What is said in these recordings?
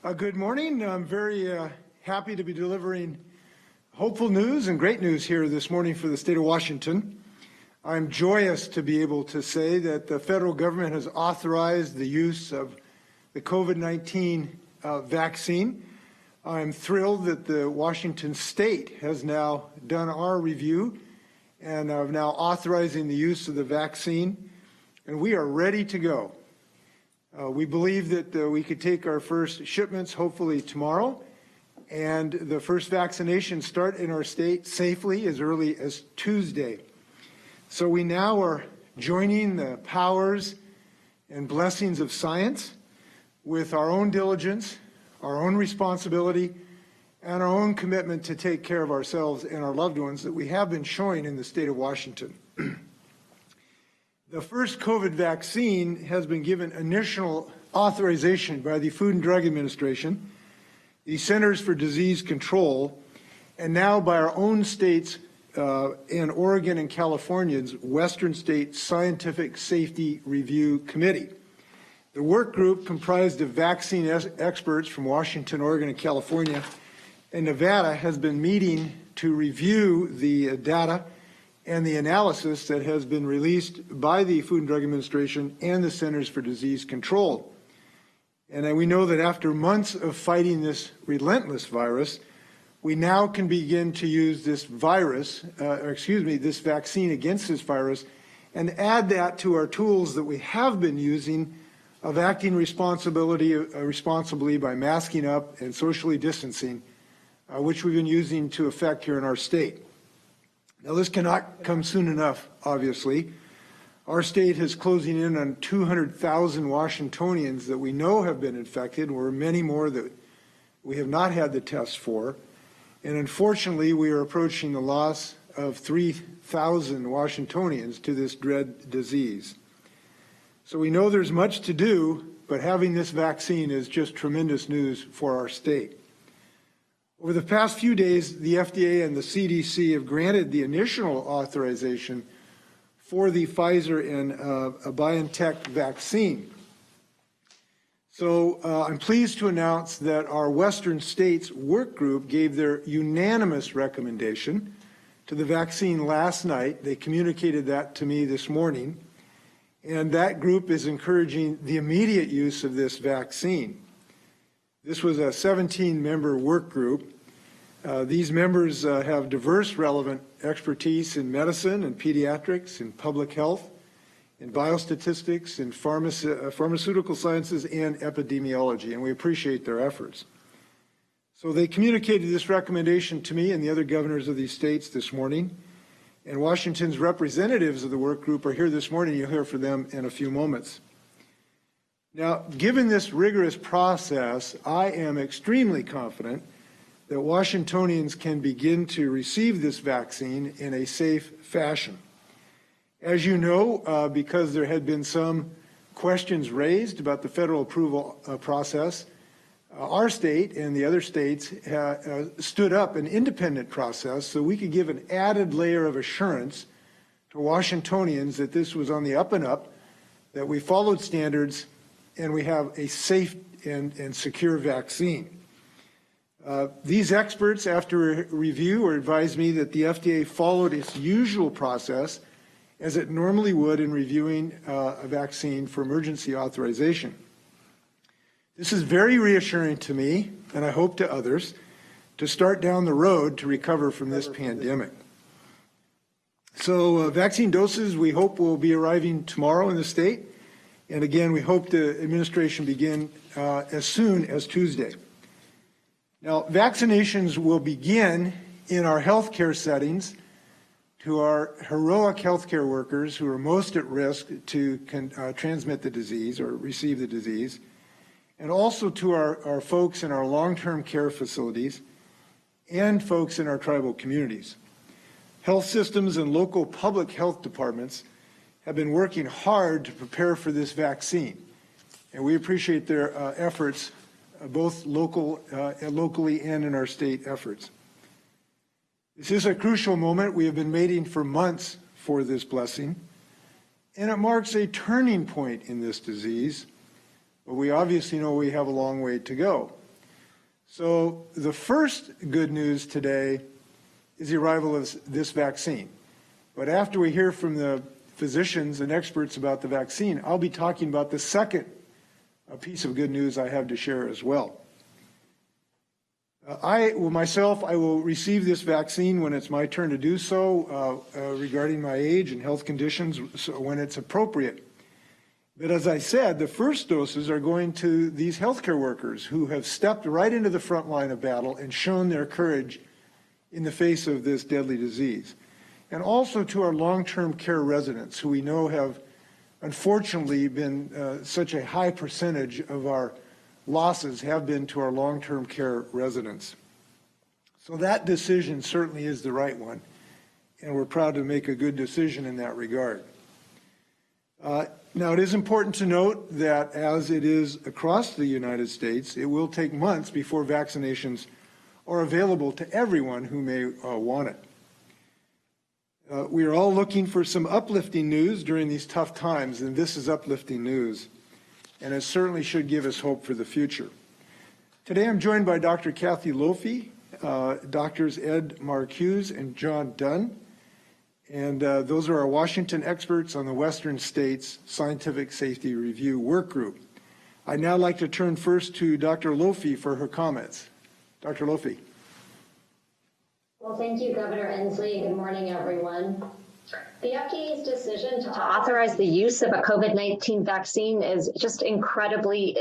Good morning. I'm very happy to be delivering hopeful news and great news here this morning for the state of Washington. I'm joyous to be able to say that the federal government has authorized the use of the COVID-19 vaccine. I'm thrilled that the Washington state has now done our review and are now authorizing the use of the vaccine, and we are ready to go. We believe that we could take our first shipments hopefully tomorrow, and the first vaccination start in our state safely as early as Tuesday. So we now are joining the powers and blessings of science with our own diligence, our own responsibility, and our own commitment to take care of ourselves and our loved ones that we have been showing in the state of Washington. The first COVID vaccine has been given initial authorization by the Food and Drug Administration, the Centers for Disease Control, and now by our own states in Oregon and California's Western State Scientific Safety Review Committee. The work group, comprised of vaccine experts from Washington, Oregon, and California, and Nevada, has been meeting to review the data and the analysis that has been released by the Food and Drug Administration and the Centers for Disease Control. And we know that after months of fighting this relentless virus, we now can begin to use this this vaccine against this virus, and add that to our tools that we have been using of acting responsibly by masking up and socially distancing, which we've been using to effect here in our state. Now, this cannot come soon enough, obviously. Our state is closing in on 200,000 Washingtonians that we know have been infected, and there are many more that we have not had the tests for. And unfortunately, we are approaching the loss of 3,000 Washingtonians to this dread disease. So we know there's much to do, but having this vaccine is just tremendous news for our state. Over the past few days, the FDA and the CDC have granted the initial authorization for the Pfizer and BioNTech vaccine. So I'm pleased to announce that our Western States work group gave their unanimous recommendation to the vaccine last night. They communicated that to me this morning, and that group is encouraging the immediate use of this vaccine. This was a 17-member work group. These members have diverse relevant expertise in medicine and pediatrics, in public health, in biostatistics, in pharmaceutical sciences, and epidemiology, and we appreciate their efforts. So they communicated this recommendation to me and the other governors of these states this morning, and Washington's representatives of the work group are here this morning. You'll hear from them in a few moments. Now, given this rigorous process, I am extremely confident that Washingtonians can begin to receive this vaccine in a safe fashion. As you know, because there had been some questions raised about the federal approval process, our state and the other states stood up an independent process so we could give an added layer of assurance to Washingtonians that this was on the up and up, that we followed standards, and we have a safe and secure vaccine. These experts, after review, advised me that the FDA followed its usual process as it normally would in reviewing a vaccine for emergency authorization. This is very reassuring to me, and I hope to others, to start down the road to recover from this pandemic. So vaccine doses, we hope, will be arriving tomorrow in the state. And again, we hope the administration begin as soon as Tuesday. Now, vaccinations will begin in our healthcare settings to our heroic healthcare workers who are most at risk to transmit the disease or receive the disease, and also to our folks in our long-term care facilities and folks in our tribal communities. Health systems and local public health departments have been working hard to prepare for this vaccine, and we appreciate their efforts, both locally and in our state efforts. This is a crucial moment. We have been waiting for months for this blessing, and it marks a turning point in this disease, but we obviously know we have a long way to go. So the first good news today is the arrival of this vaccine. But after we hear from the physicians and experts about the vaccine, I'll be talking about the second piece of good news I have to share as well. I will receive this vaccine when it's my turn to do so, regarding my age and health conditions, so when it's appropriate. But as I said, the first doses are going to these healthcare workers who have stepped right into the front line of battle and shown their courage in the face of this deadly disease. And also to our long-term care residents, who we know have unfortunately been such a high percentage of our losses have been to our long-term care residents. So that decision certainly is the right one, and we're proud to make a good decision in that regard. Now, it is important to note that as it is across the United States, it will take months before vaccinations are available to everyone who may want it. We are all looking for some uplifting news during these tough times, and this is uplifting news, and it certainly should give us hope for the future. Today I'm joined by Dr. Kathy Lofi, Drs. Ed Marcuse and John Dunn, and those are our Washington experts on the Western States Scientific Safety Review Work Group. I'd now like to turn first to Dr. Lofi for her comments. Dr. Lofi. Well, thank you, Governor Inslee. Good morning, everyone. The FDA's decision to authorize the use of a COVID-19 vaccine is just an incredibly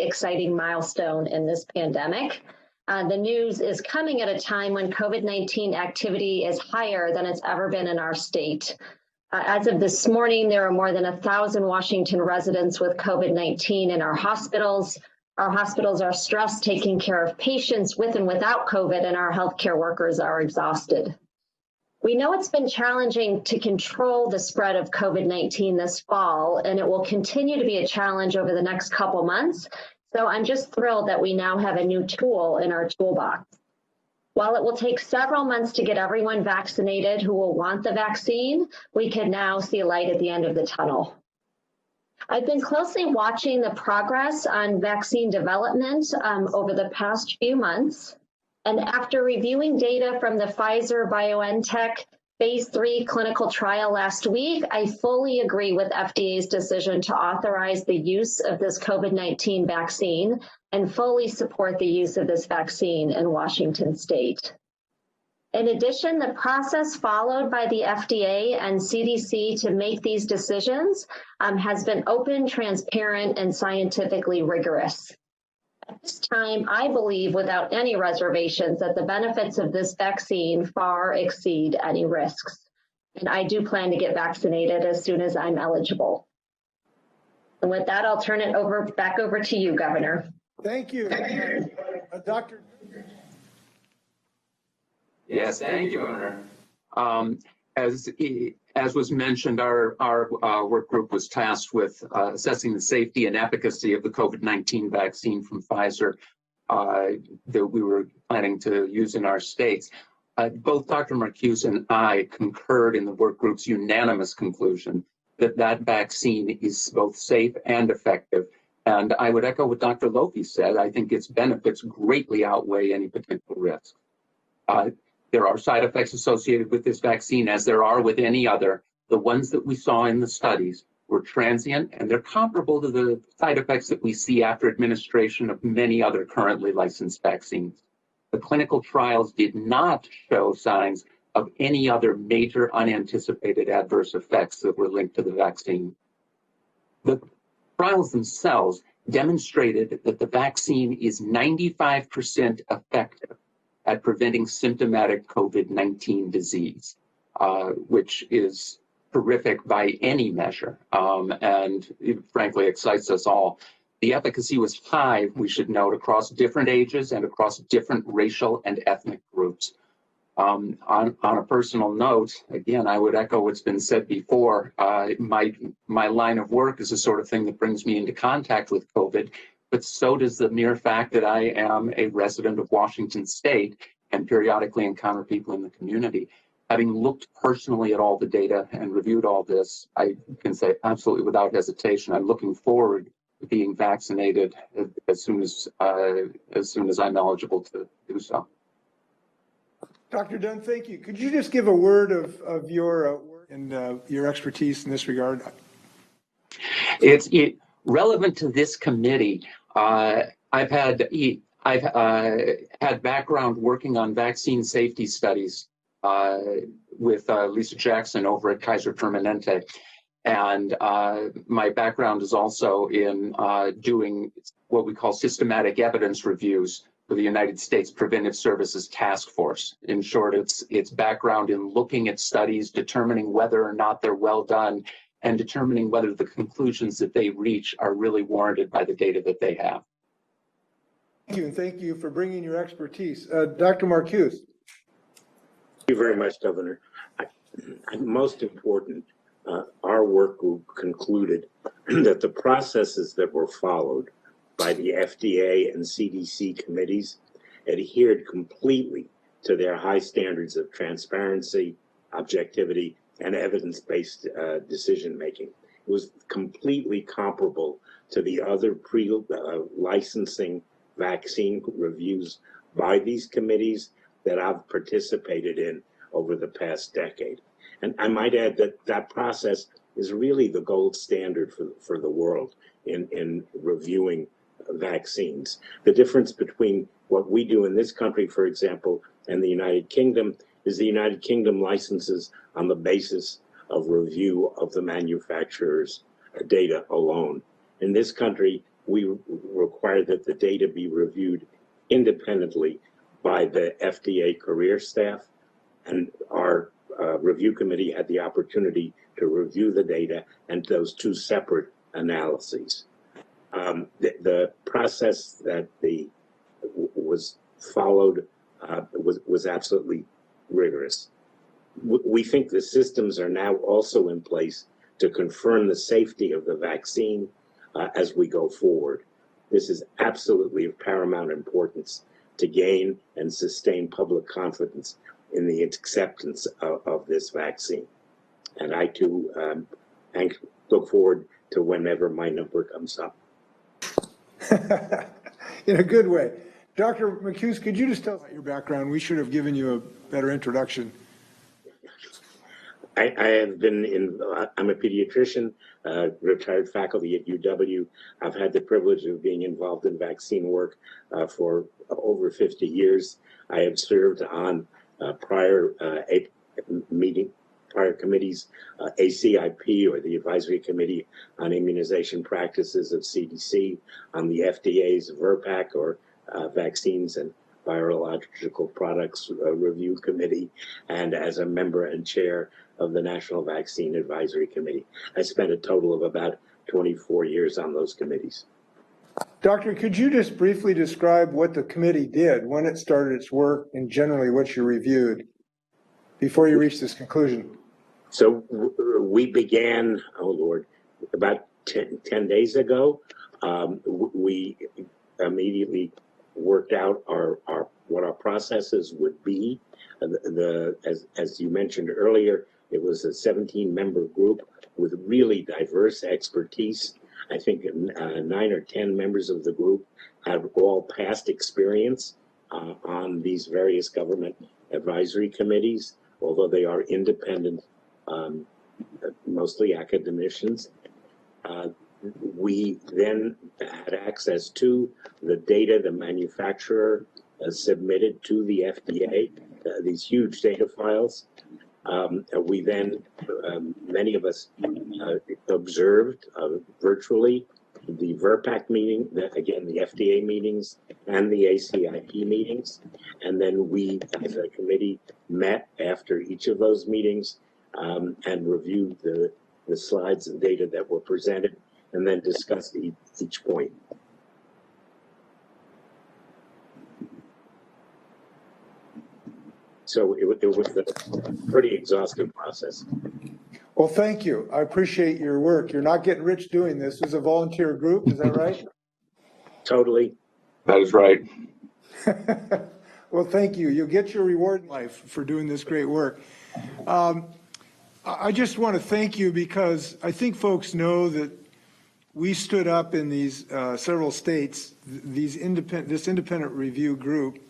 exciting milestone in this pandemic. The news is coming at a time when COVID-19 activity is higher than it's ever been in our state. As of this morning, there are more than 1,000 Washington residents with COVID-19 in our hospitals. Our hospitals are stressed taking care of patients with and without COVID, and our healthcare workers are exhausted. We know it's been challenging to control the spread of COVID-19 this fall, and it will continue to be a challenge over the next couple months. So I'm just thrilled that we now have a new tool in our toolbox. While it will take several months to get everyone vaccinated who will want the vaccine, we can now see a light at the end of the tunnel. I've been closely watching the progress on vaccine development over the past few months. And after reviewing data from the Pfizer-BioNTech phase 3 clinical trial last week, I fully agree with FDA's decision to authorize the use of this COVID-19 vaccine and fully support the use of this vaccine in Washington state. In addition, the process followed by the FDA and CDC to make these decisions has been open, transparent, and scientifically rigorous. At this time, I believe without any reservations that the benefits of this vaccine far exceed any risks. And I do plan to get vaccinated as soon as I'm eligible. And with that, I'll turn it back over to you, Governor. Thank you. Dr. Yes, thank you, Governor. As was mentioned, our work group was tasked with assessing the safety and efficacy of the COVID-19 vaccine from Pfizer that we were planning to use in our states. Both Dr. Marcuse and I concurred in the work group's unanimous conclusion that that vaccine is both safe and effective. And I would echo what Dr. Lofi said. I think its benefits greatly outweigh any potential risk. There are side effects associated with this vaccine, as there are with any other. The ones that we saw in the studies were transient, and they're comparable to the side effects that we see after administration of many other currently licensed vaccines. The clinical trials did not show signs of any other major unanticipated adverse effects that were linked to the vaccine. The trials themselves demonstrated that the vaccine is 95% effective at preventing symptomatic COVID-19 disease, which is terrific by any measure, and it frankly excites us all. The efficacy was high, we should note, across different ages and across different racial and ethnic groups. On a personal note, again, I would echo what's been said before. My line of work is the sort of thing that brings me into contact with COVID, but so does the mere fact that I am a resident of Washington state and periodically encounter people in the community. Having looked personally at all the data and reviewed all this, I can say absolutely without hesitation, I'm looking forward being vaccinated as soon as I'm eligible to do so. Dr. Dunn, thank you. Could you just give a word of your work and your expertise in this regard? It's relevant to this committee. I've had background working on vaccine safety studies with Lisa Jackson over at Kaiser Permanente. And my background is also in doing what we call systematic evidence reviews for the United States Preventive Services Task Force. In short, it's background in looking at studies, determining whether or not they're well done, and determining whether the conclusions that they reach are really warranted by the data that they have. Thank you, and thank you for bringing your expertise. Dr. Marcuse. Thank you very much, Governor. Most important, our work group concluded that the processes that were followed by the FDA and CDC committees adhered completely to their high standards of transparency, objectivity, and evidence-based decision-making. It was completely comparable to the other pre-licensing vaccine reviews by these committees that I've participated in over the past decade. And I might add that that process is really the gold standard for the world in reviewing vaccines. The difference between what we do in this country, for example, and the United Kingdom is the United Kingdom licenses on the basis of review of the manufacturer's data alone. In this country, we require that the data be reviewed independently by the FDA career staff, and our review committee had the opportunity to review the data and those two separate analyses. The process that was followed was absolutely rigorous. We think the systems are now also in place to confirm the safety of the vaccine as we go forward. This is absolutely of paramount importance to gain and sustain public confidence in the acceptance of this vaccine. And I too look forward to whenever my number comes up. In a good way. Dr. Marcuse, could you just tell us about your background? We should have given you a better introduction. I have been I'm a pediatrician, retired faculty at UW. I've had the privilege of being involved in vaccine work for over 50 years. I have served on prior committees, ACIP, or the Advisory Committee on Immunization Practices of CDC, on the FDA's VRBPAC, or Vaccines and Biological Products Review Committee, and as a member and chair of the National Vaccine Advisory Committee. I spent a total of about 24 years on those committees. Doctor, could you just briefly describe what the committee did, when it started its work, and generally what you reviewed before you reached this conclusion? So we began, about 10 days ago. We immediately worked out what our processes would be. As you mentioned earlier, it was a 17-member group with really diverse expertise. I think 9 or 10 members of the group have all past experience on these various government advisory committees, although they are independent, mostly academicians. We then had access to the data the manufacturer submitted to the FDA, these huge data files. We then, many of us observed virtually the VRBPAC meeting, again, the FDA meetings and the ACIP meetings. And then we, as a committee, met after each of those meetings and reviewed the slides and data that were presented, and then discussed each point. So it was a pretty exhaustive process. Well, thank you. I appreciate your work. You're not getting rich doing this. This is a volunteer group, is that right? Totally. That is right. Well, thank you. You'll get your reward in life for doing this great work. I just want to thank you because I think folks know that we stood up in these several states, this independent review group.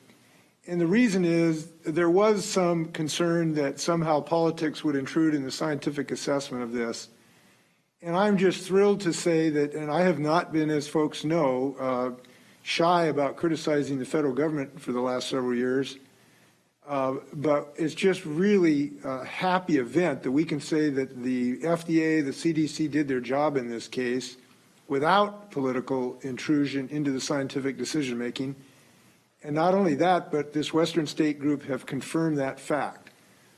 And the reason is there was some concern that somehow politics would intrude in the scientific assessment of this. And I'm just thrilled to say that, and I have not been, as folks know, shy about criticizing the federal government for the last several years. But it's just really a happy event that we can say that the FDA, the CDC did their job in this case without political intrusion into the scientific decision-making. And not only that, but this Western State group have confirmed that fact.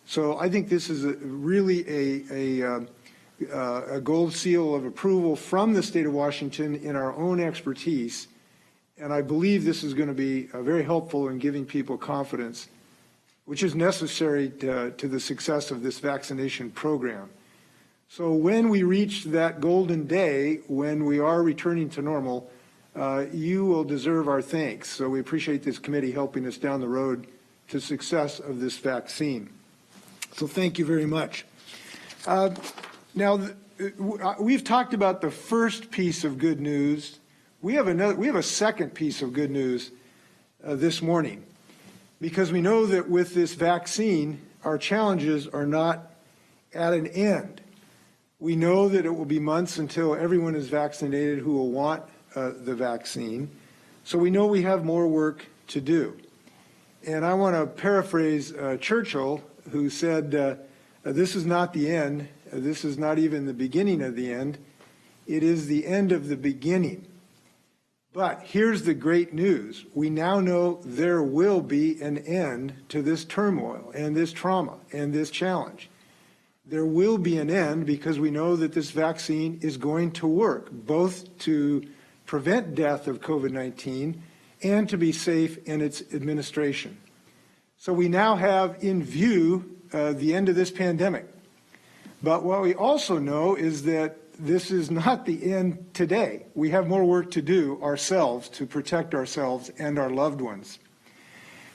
So I think this is really a gold seal of approval from the state of Washington in our own expertise. And I believe this is going to be very helpful in giving people confidence, which is necessary to the success of this vaccination program. So when we reach that golden day, when we are returning to normal, you will deserve our thanks. So we appreciate this committee helping us down the road to success of this vaccine. So thank you very much. Now, we've talked about the first piece of good news. We have a second piece of good news this morning, because we know that with this vaccine, our challenges are not at an end. We know that it will be months until everyone is vaccinated who will want the vaccine. So we know we have more work to do. And I want to paraphrase Churchill, who said, this is not the end. This is not even the beginning of the end. It is the end of the beginning. But here's the great news. We now know there will be an end to this turmoil and this trauma and this challenge. There will be an end because we know that this vaccine is going to work, both to prevent death of COVID-19 and to be safe in its administration. So we now have in view the end of this pandemic. But what we also know is that this is not the end today. We have more work to do ourselves to protect ourselves and our loved ones.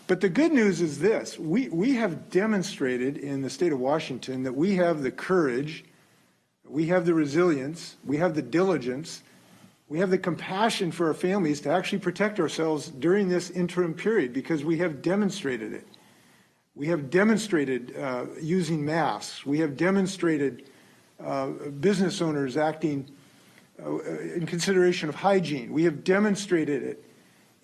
But the good news is this. We have demonstrated in the state of Washington that we have the courage, we have the resilience, we have the diligence, we have the compassion for our families to actually protect ourselves during this interim period, because we have demonstrated it. We have demonstrated using masks. We have demonstrated business owners acting in consideration of hygiene. We have demonstrated it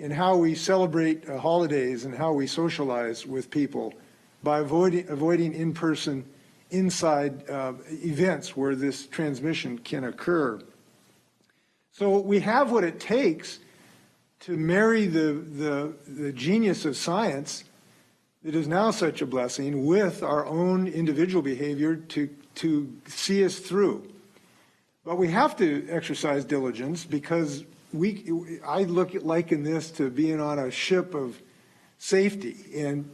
in how we celebrate holidays and how we socialize with people by avoiding in-person, inside events where this transmission can occur. So we have what it takes to marry the genius of science that is now such a blessing with our own individual behavior to see us through. But we have to exercise diligence, because I liken this to being on a ship of safety, and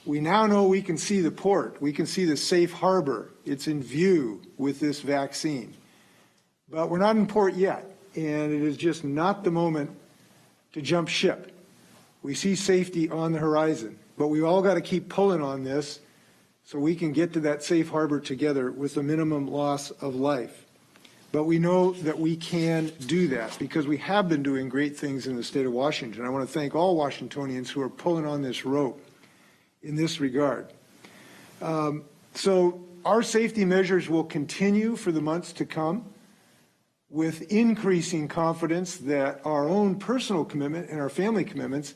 we now know we can see the port, we can see the safe harbor. It's in view with this vaccine. But we're not in port yet, and it is just not the moment to jump ship. We see safety on the horizon, but we all got to keep pulling on this so we can get to that safe harbor together with the minimum loss of life. But we know that we can do that because we have been doing great things in the state of Washington. I want to thank all Washingtonians who are pulling on this rope in this regard. So our safety measures will continue for the months to come, with increasing confidence that our own personal commitment and our family commitments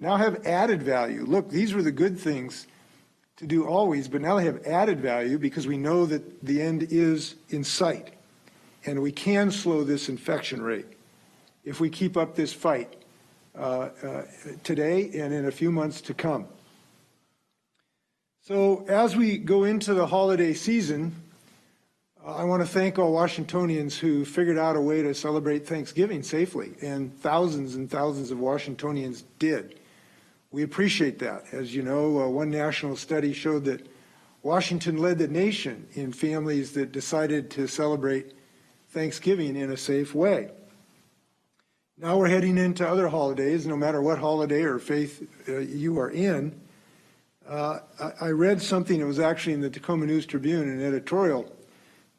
now have added value. Look, these were the good things to do always, but now they have added value because we know that the end is in sight. And we can slow this infection rate if we keep up this fight today and in a few months to come. So as we go into the holiday season, I want to thank all Washingtonians who figured out a way to celebrate Thanksgiving safely, and thousands of Washingtonians did. We appreciate that. As you know, one national study showed that Washington led the nation in families that decided to celebrate Thanksgiving in a safe way. Now we're heading into other holidays, no matter what holiday or faith you are in. I read something that was actually in the Tacoma News Tribune, an editorial,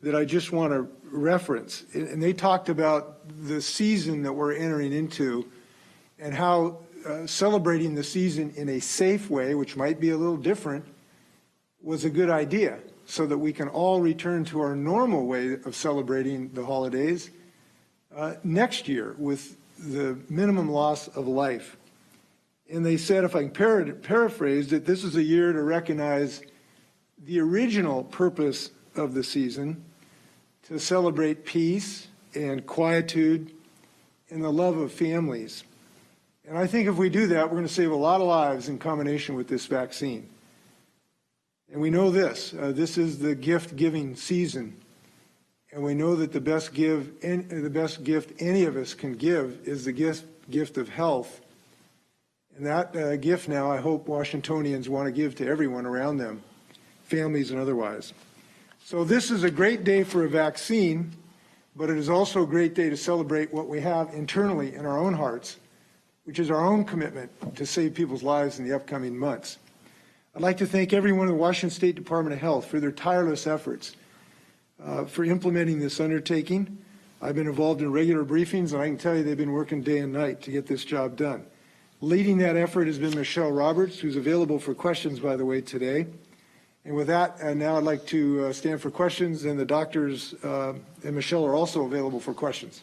that I just want to reference. And they talked about the season that we're entering into and how celebrating the season in a safe way, which might be a little different, was a good idea so that we can all return to our normal way of celebrating the holidays next year with the minimum loss of life. And they said, if I can paraphrase, that this is a year to recognize the original purpose of the season, to celebrate peace and quietude and the love of families. And I think if we do that, we're going to save a lot of lives in combination with this vaccine. And we know this is the gift-giving season. And we know that the best gift any of us can give is the gift of health. And that gift now, I hope Washingtonians want to give to everyone around them, families and otherwise. So this is a great day for a vaccine, but it is also a great day to celebrate what we have internally in our own hearts, which is our own commitment to save people's lives in the upcoming months. I'd like to thank everyone in the Washington State Department of Health for their tireless efforts for implementing this undertaking. I've been involved in regular briefings, and I can tell you they've been working day and night to get this job done. Leading that effort has been Michelle Roberts, who's available for questions, by the way, today. And with that, now I'd like to stand for questions, and the doctors and Michelle are also available for questions.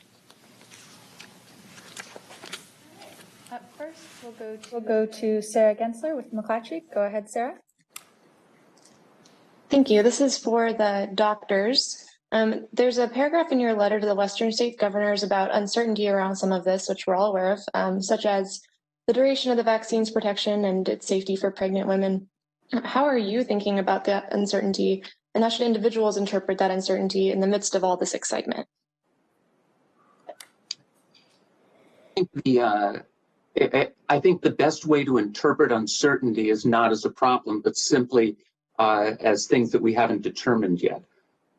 Up first, we'll go to Sarah Gensler with McClatchy. Go ahead, Sarah. Thank you. This is for the doctors. There's a paragraph in your letter to the Western state governors about uncertainty around some of this, which we're all aware of, such as the duration of the vaccine's protection and its safety for pregnant women. How are you thinking about that uncertainty, and how should individuals interpret that uncertainty in the midst of all this excitement? I think the best way to interpret uncertainty is not as a problem, but simply as things that we haven't determined yet.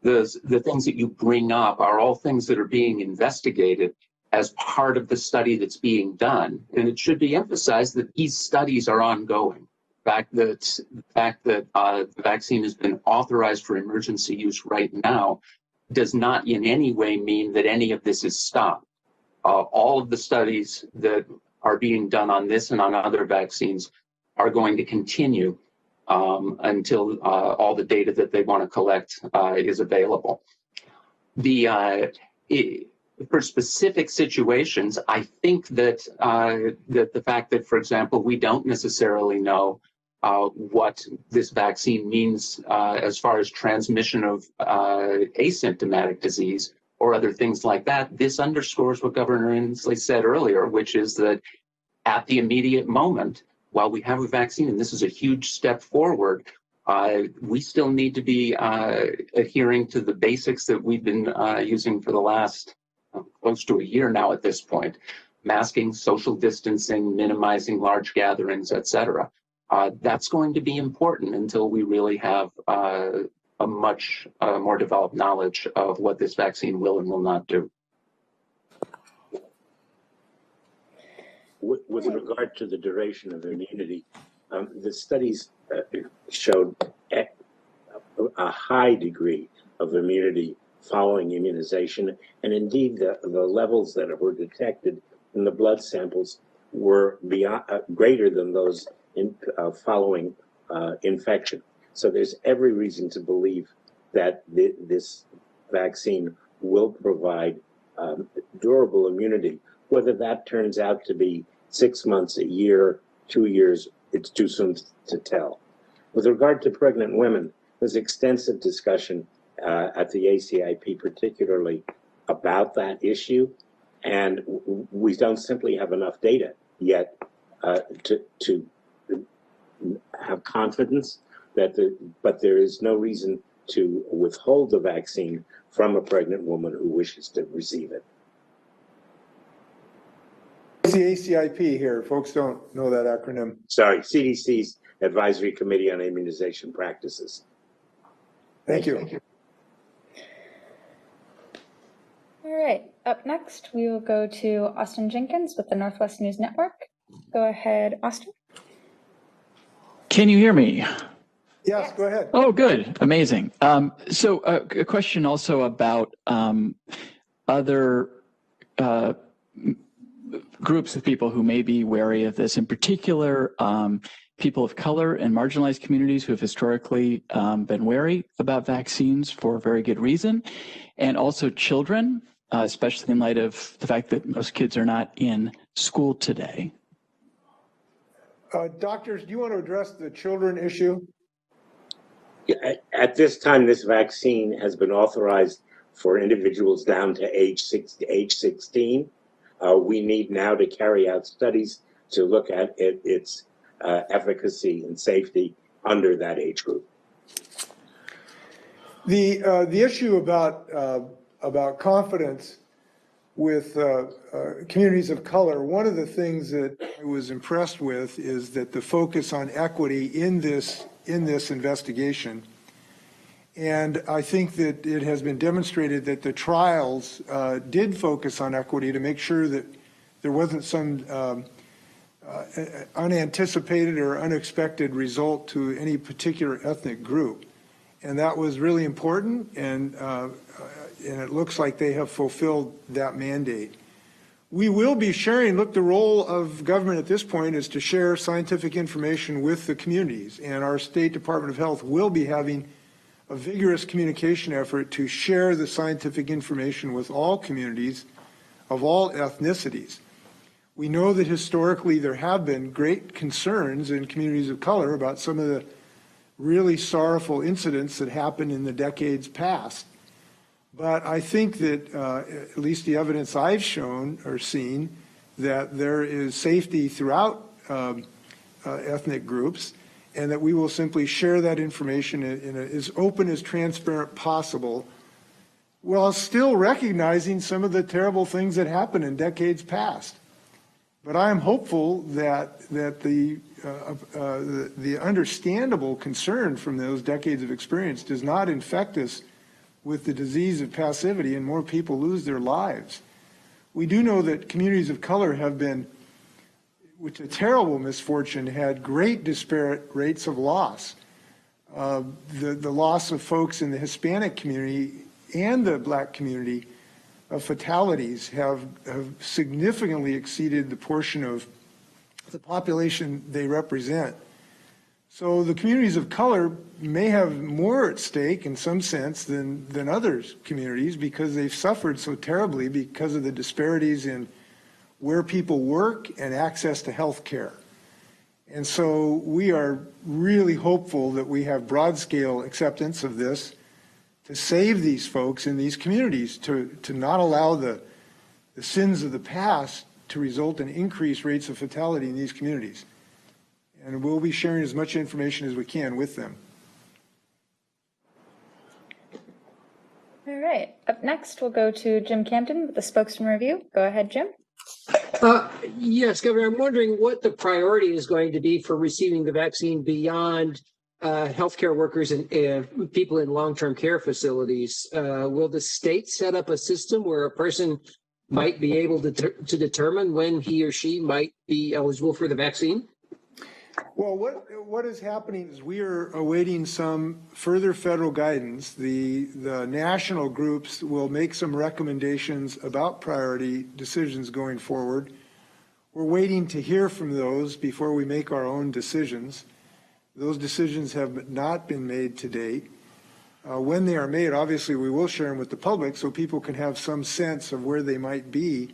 The things that you bring up are all things that are being investigated as part of the study that's being done. And it should be emphasized that these studies are ongoing. The fact that the vaccine has been authorized for emergency use right now does not in any way mean that any of this is stopped. All of the studies that are being done on this and on other vaccines are going to continue until all the data that they want to collect is available. For specific situations, I think that that the fact that, for example, we don't necessarily know what this vaccine means as far as transmission of asymptomatic disease or other things like that, this underscores what Governor Inslee said earlier, which is that at the immediate moment, while we have a vaccine, and this is a huge step forward, we still need to be adhering to the basics that we've been using for the last close to a year now at this point: masking, social distancing, minimizing large gatherings, et cetera. That's going to be important until we really have a much more developed knowledge of what this vaccine will and will not do. With regard to the duration of immunity, the studies showed a high degree of immunity following immunization, and indeed the levels that were detected in the blood samples were greater than those following infection. So there's every reason to believe that this vaccine will provide durable immunity. Whether that turns out to be 6 months, a year, 2 years, it's too soon to tell. With regard to pregnant women, there's extensive discussion at the ACIP, particularly about that issue, and we don't simply have enough data yet to have confidence that but there is no reason to withhold the vaccine from a pregnant woman who wishes to receive it. What's the ACIP here? Folks don't know that acronym. Sorry, CDC's Advisory Committee on Immunization Practices. Thank you. All right, up next, we will go to Austin Jenkins with the Northwest News Network. Go ahead, Austin. Can you hear me? Yes, go ahead. Oh, good. Amazing. So a question also about other groups of people who may be wary of this, in particular, people of color and marginalized communities who have historically been wary about vaccines for very good reason, and also children, especially in light of the fact that most kids are not in school today. Doctors, do you want to address the children issue? At this time, this vaccine has been authorized for individuals down to age 16. We need now to carry out studies to look at its efficacy and safety under that age group. The issue about confidence with communities of color, one of the things that I was impressed with is that the focus on equity in this investigation. And I think that it has been demonstrated that the trials did focus on equity to make sure that there wasn't some unanticipated or unexpected result to any particular ethnic group. And that was really important, and it looks like they have fulfilled that mandate. We will be sharing, look, the role of government at this point is to share scientific information with the communities, and our State Department of Health will be having a vigorous communication effort to share the scientific information with all communities of all ethnicities. We know that historically there have been great concerns in communities of color about some of the really sorrowful incidents that happened in the decades past. But I think that at least the evidence I've shown or seen that there is safety throughout ethnic groups, and that we will simply share that information in as open as transparent possible, while still recognizing some of the terrible things that happened in decades past. But I am hopeful that the understandable concern from those decades of experience does not infect us with the disease of passivity and more people lose their lives. We do know that communities of color have been, with a terrible misfortune, had great disparate rates of loss. The loss of folks in the Hispanic community and the Black community of fatalities have significantly exceeded the portion of the population they represent. So the communities of color may have more at stake in some sense than other communities because they've suffered so terribly because of the disparities in where people work and access to health care. And so we are really hopeful that we have broad scale acceptance of this to save these folks in these communities, to not allow the sins of the past to result in increased rates of fatality in these communities. And we'll be sharing as much information as we can with them. All right. Up next, we'll go to Jim Camden with the spokesman review. Go ahead, Jim. Yes, Governor, I'm wondering what the priority is going to be for receiving the vaccine beyond healthcare workers and people in long-term care facilities. Will the state set up a system where a person might be able to determine when he or she might be eligible for the vaccine? Well, what is happening is we are awaiting some further federal guidance. The national groups will make some recommendations about priority decisions going forward. We're waiting to hear from those before we make our own decisions. Those decisions have not been made to date. When they are made, obviously we will share them with the public so people can have some sense of where they might be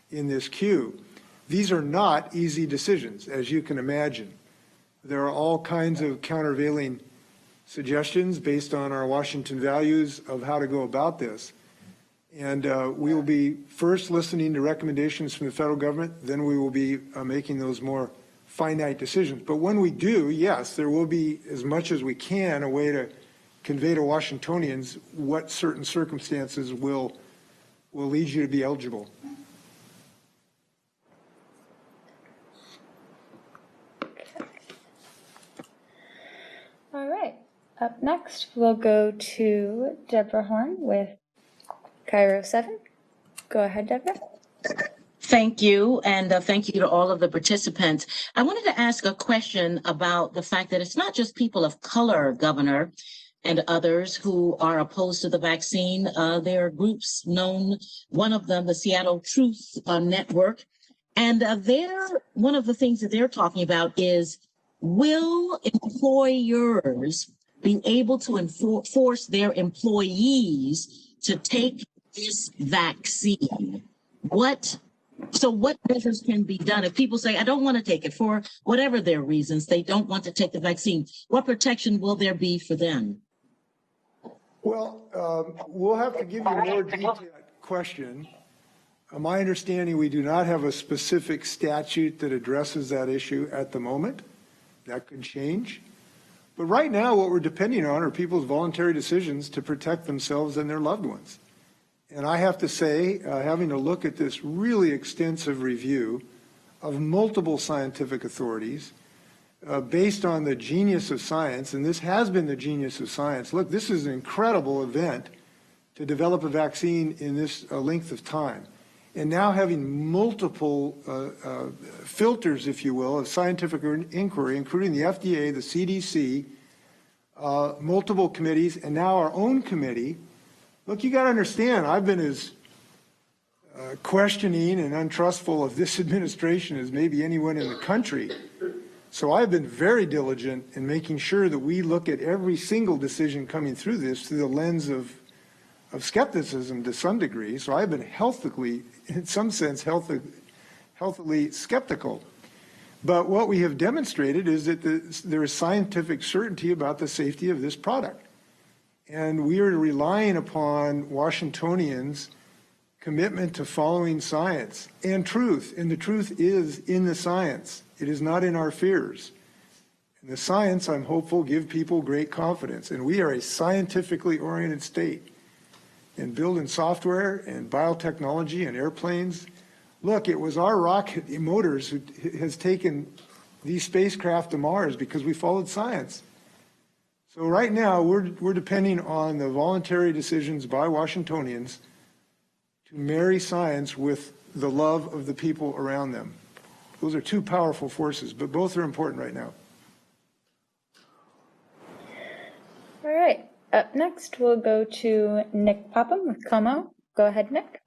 in this queue. These are not easy decisions, as you can imagine. There are all kinds of countervailing suggestions based on our Washington values of how to go about this. And we will be first listening to recommendations from the federal government, then we will be making those more finite decisions. But when we do, yes, there will be, as much as we can, a way to convey to Washingtonians what certain circumstances will lead you to be eligible. All right. Up next, we'll go to Deborah Horn with Cairo 7. Go ahead, Deborah. Thank you, and thank you to all of the participants. I wanted to ask a question about the fact that it's not just people of color, Governor, and others who are opposed to the vaccine. There are groups known, one of them, the Seattle Truth Network, and one of the things that they're talking about is, will employers be able to force their employees to take this vaccine? What measures can be done if people say, I don't want to take it for whatever their reasons, they don't want to take the vaccine? What protection will there be for them? Well, we'll have to give you a more detailed question. My understanding, we do not have a specific statute that addresses that issue at the moment. That could change. But right now, what we're depending on are people's voluntary decisions to protect themselves and their loved ones. And I have to say, having a look at this really extensive review of multiple scientific authorities, based on the genius of science, and this has been the genius of science. Look, this is an incredible event to develop a vaccine in this length of time. And now having multiple filters, if you will, of scientific inquiry, including the FDA, the CDC, multiple committees, and now our own committee. Look, you got to understand, I've been as questioning and untrustful of this administration as maybe anyone in the country. So I've been very diligent in making sure that we look at every single decision coming through this through the lens of skepticism to some degree. So I've been healthily, in some sense, healthily skeptical. But what we have demonstrated is that there is scientific certainty about the safety of this product. And we are relying upon Washingtonians' commitment to following science and truth. And the truth is in the science. It is not in our fears. And the science, I'm hopeful, give people great confidence. And we are a scientifically oriented state. And building software and biotechnology and airplanes. Look, it was our rocket motors who has taken these spacecraft to Mars because we followed science. So right now, we're depending on the voluntary decisions by Washingtonians to marry science with the love of the people around them. Those are two powerful forces, but both are important right now. All right. Up next, we'll go to Nick Popham with Como. Go ahead, Nick.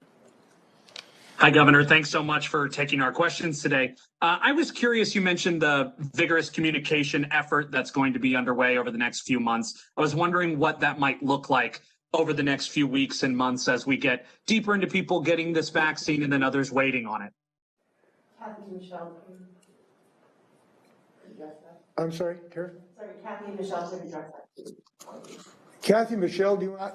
Hi, Governor. Thanks so much for taking our questions today. I was curious, you mentioned the vigorous communication effort that's going to be underway over the next few months. I was wondering what that might look like over the next few weeks and months as we get deeper into people getting this vaccine and then others waiting on it. Kathy Michelle. I'm sorry, Karen? Sorry, Kathy and Michelle to address that. Kathy, Michelle, do you want?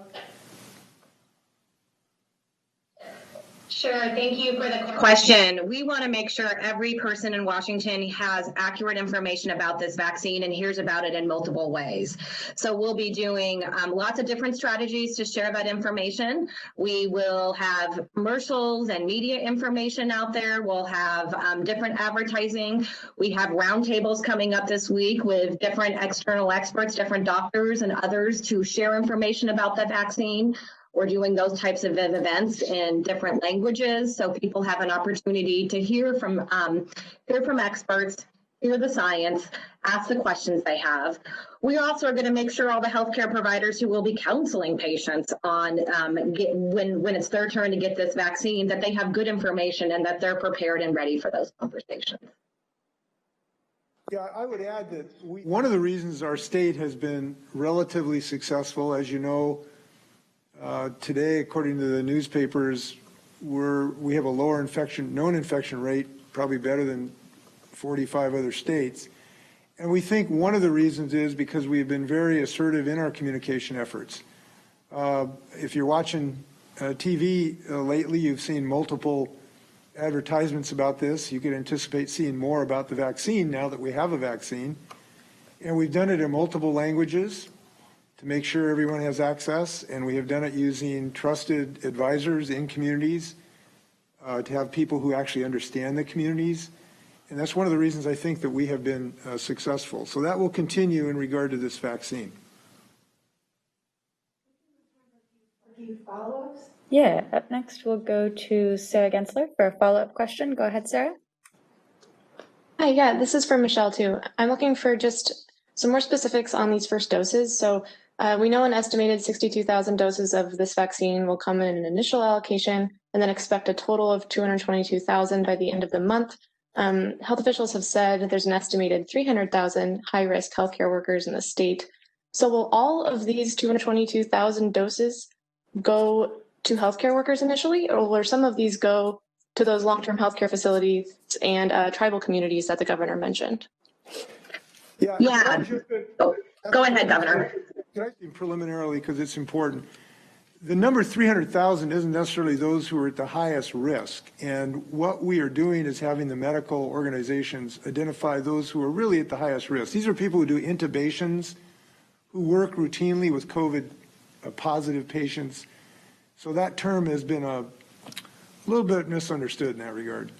Sure. Thank you for the question. We want to make sure every person in Washington has accurate information about this vaccine and hears about it in multiple ways. So we'll be doing lots of different strategies to share that information. We will have commercials and media information out there. We'll have different advertising. We have roundtables coming up this week with different external experts, different doctors and others to share information about the vaccine. We're doing those types of events in different languages, so people have an opportunity to hear from experts, hear the science, ask the questions they have. We also are going to make sure all the healthcare providers who will be counseling patients on when it's their turn to get this vaccine, that they have good information and that they're prepared and ready for those conversations. Yeah, I would add that one of the reasons our state has been relatively successful, as you know, today, according to the newspapers, we have a lower known infection rate, probably better than 45 other states. And we think one of the reasons is because we've been very assertive in our communication efforts. If you're watching TV lately, you've seen multiple advertisements about this. You can anticipate seeing more about the vaccine now that we have a vaccine. And we've done it in multiple languages to make sure everyone has access, and we have done it using trusted advisors in communities to have people who actually understand the communities. And that's one of the reasons I think that we have been successful. So that will continue in regard to this vaccine. A few follow-ups. Yeah, up next we'll go to Sarah Gensler for a follow-up question. Go ahead, Sarah. Hi, yeah, this is for Michelle too. I'm looking for just some more specifics on these first doses. So we know an estimated 62,000 doses of this vaccine will come in an initial allocation and then expect a total of 222,000 by the end of the month. Health officials have said there's an estimated 300,000 high-risk healthcare workers in the state. So will all of these 222,000 doses go to healthcare workers initially, or will some of these go to those long-term healthcare facilities and tribal communities that the governor mentioned? Yeah. Go ahead, Governor. Can I speak preliminarily, because it's important? The number 300,000 isn't necessarily those who are at the highest risk. And what we are doing is having the medical organizations identify those who are really at the highest risk. These are people who do intubations, who work routinely with COVID positive patients. So that term has been a little bit misunderstood in that regard.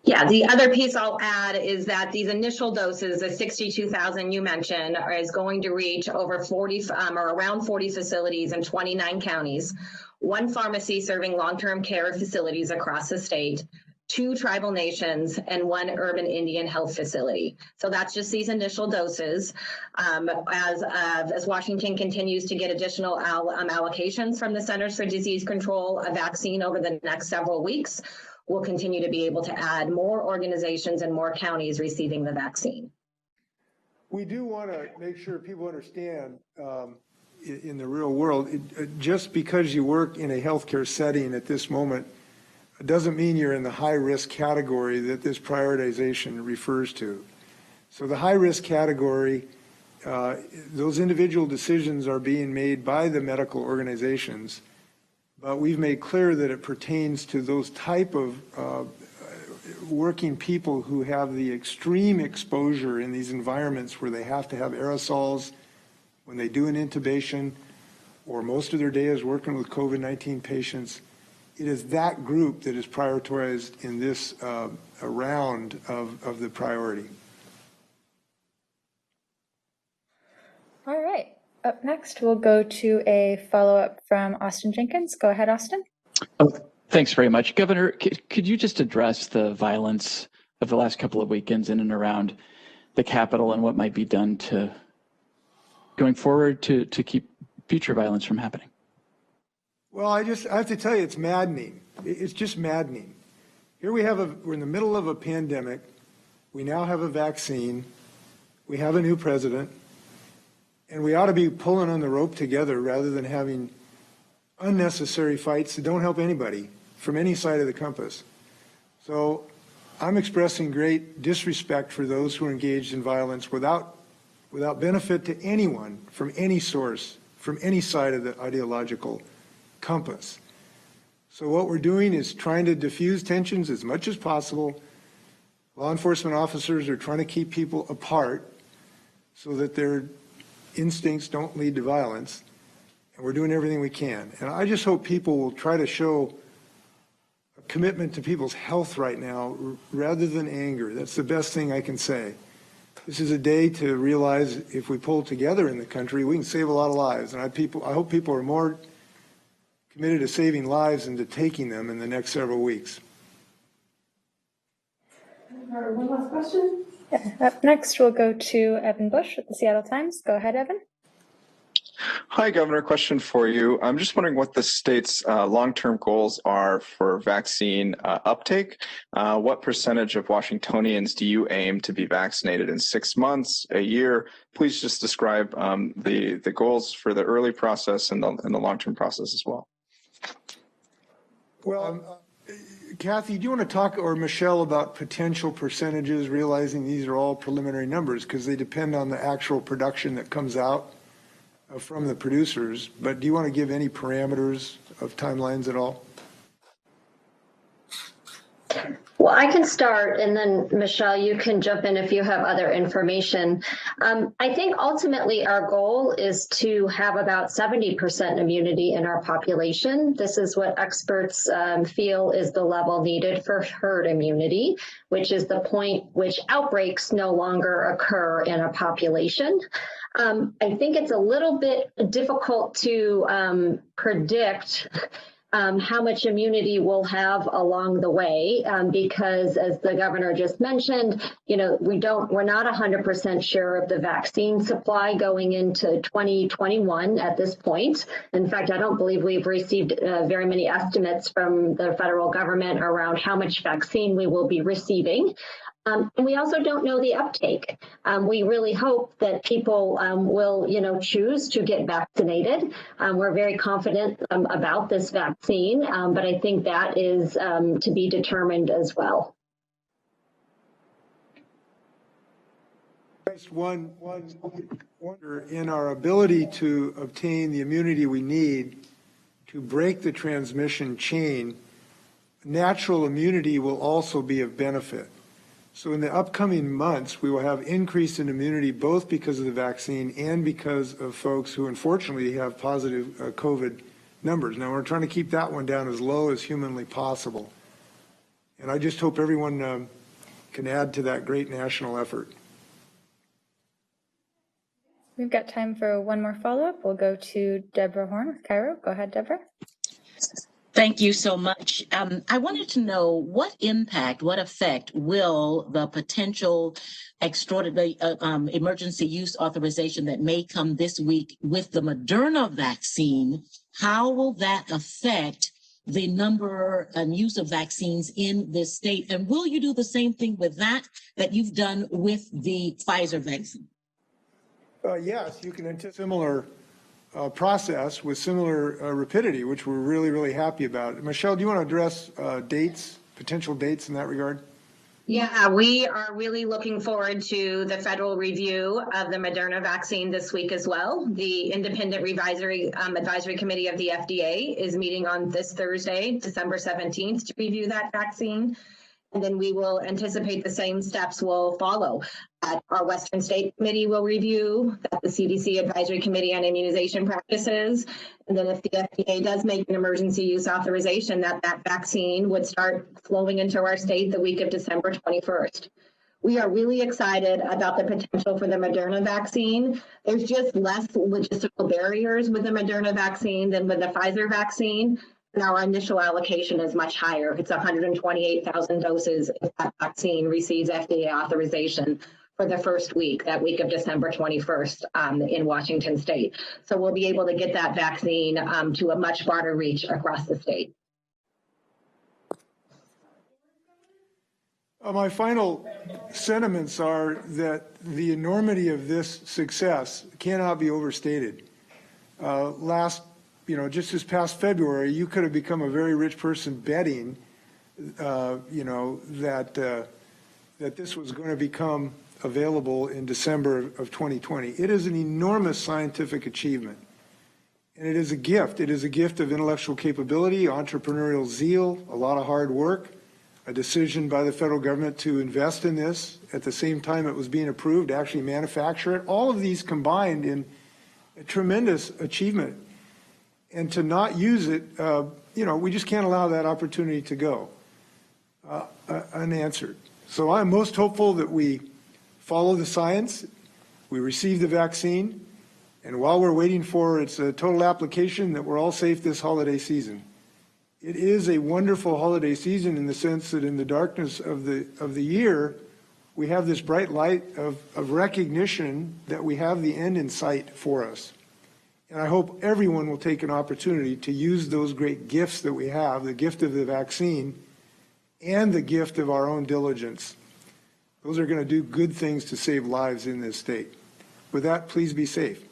Yeah, the other piece I'll add is that these initial doses, the 62,000 you mentioned, is going to reach over 40 or around 40 facilities in 29 counties, one pharmacy serving long-term care facilities across the state, 2 tribal nations, and 1 urban Indian health facility. So that's just these initial doses. As Washington continues to get additional allocations from the Centers for Disease Control, a vaccine over the next several weeks, we'll continue to be able to add more organizations and more counties receiving the vaccine. We do want to make sure people understand in the real world, just because you work in a healthcare setting at this moment, it doesn't mean you're in the high risk category that this prioritization refers to. So the high risk category, those individual decisions are being made by the medical organizations. But we've made clear that it pertains to those type of working people who have the extreme exposure in these environments where they have to have aerosols when they do an intubation, or most of their day is working with COVID-19 patients. It is that group that is prioritized in this round of the priority. All right. Up next, we'll go to a follow-up from Austin Jenkins. Go ahead, Austin. Oh, thanks very much. Governor, could you just address the violence of the last couple of weekends in and around the Capitol and what might be done to going forward to keep future violence from happening? Well, I have to tell you, it's maddening. It's just maddening. Here we're in the middle of a pandemic. We now have a vaccine. We have a new president. And we ought to be pulling on the rope together rather than having unnecessary fights that don't help anybody from any side of the compass. So I'm expressing great disrespect for those who are engaged in violence without benefit to anyone from any source, from any side of the ideological compass. So what we're doing is trying to diffuse tensions as much as possible. Law enforcement officers are trying to keep people apart so that their instincts don't lead to violence, and we're doing everything we can. And I just hope people will try to show a commitment to people's health right now rather than anger. That's the best thing I can say. This is a day to realize if we pull together in the country, we can save a lot of lives. And I hope people are more committed to saving lives than to taking them in the next several weeks. One last question. Yeah. Up next, we'll go to Evan Bush with the Seattle Times. Go ahead, Evan. Hi, Governor. Question for you. I'm just wondering what the state's long-term goals are for vaccine uptake. What percentage of Washingtonians do you aim to be vaccinated in 6 months, a year? Please just describe the goals for the early process and the long-term process as well. Well, Kathy, do you want to talk, or Michelle, about potential percentages, realizing these are all preliminary numbers because they depend on the actual production that comes out from the producers, but do you want to give any parameters of timelines at all? Well, I can start, and then Michelle, you can jump in if you have other information. I think ultimately our goal is to have about 70% immunity in our population. This is what experts feel is the level needed for herd immunity, which is the point which outbreaks no longer occur in a population. I think it's a little bit difficult to predict how much immunity we'll have along the way, because as the governor just mentioned, we're not 100% sure of the vaccine supply going into 2021 at this point. In fact, I don't believe we've received very many estimates from the federal government around how much vaccine we will be receiving. And we also don't know the uptake. We really hope that people will, choose to get vaccinated. We're very confident about this vaccine, but I think that is to be determined as well. One wonder in our ability to obtain the immunity we need to break the transmission chain, natural immunity will also be of benefit. So in the upcoming months, we will have increase in immunity both because of the vaccine and because of folks who unfortunately have positive COVID numbers. Now we're trying to keep that one down as low as humanly possible. And I just hope everyone can add to that great national effort. We've got time for one more follow-up. We'll go to Deborah Horn with Cairo. Go ahead, Deborah. Thank you so much. I wanted to know what effect will the potential extraordinary emergency use authorization that may come this week with the Moderna vaccine, how will that affect the number and use of vaccines in this state? And will you do the same thing with that you've done with the Pfizer vaccine? Yes, you can anticipate similar process with similar rapidity, which we're really, really happy about. Michelle, do you want to address potential dates in that regard? Yeah, we are really looking forward to the federal review of the Moderna vaccine this week as well. The independent advisory committee of the FDA is meeting on this Thursday, December 17th, to review that vaccine. And then we will anticipate the same steps will follow. Our Western State Committee will review, that the CDC Advisory Committee on Immunization Practices. And then if the FDA does make an emergency use authorization, that vaccine would start flowing into our state the week of December 21st. We are really excited about the potential for the Moderna vaccine. There's just less logistical barriers with the Moderna vaccine than with the Pfizer vaccine. And our initial allocation is much higher. It's 128,000 doses if that vaccine receives FDA authorization for the first week, that week of December 21st in Washington state. So we'll be able to get that vaccine to a much broader reach across the state. My final sentiments are that the enormity of this success cannot be overstated. Just this past February, you could have become a very rich person betting, that this was going to become available in December of 2020. It is an enormous scientific achievement, and it is a gift. It is a gift of intellectual capability, entrepreneurial zeal, a lot of hard work, a decision by the federal government to invest in this at the same time it was being approved, to actually manufacture it. All of these combined in a tremendous achievement. And to not use it, we just can't allow that opportunity to go unanswered. So I'm most hopeful that we follow the science, we receive the vaccine, and while we're waiting for its total application, that we're all safe this holiday season. It is a wonderful holiday season in the sense that in the darkness of the year, we have this bright light of recognition that we have the end in sight for us. And I hope everyone will take an opportunity to use those great gifts that we have, the gift of the vaccine and the gift of our own diligence. Those are going to do good things to save lives in this state. With that, please be safe.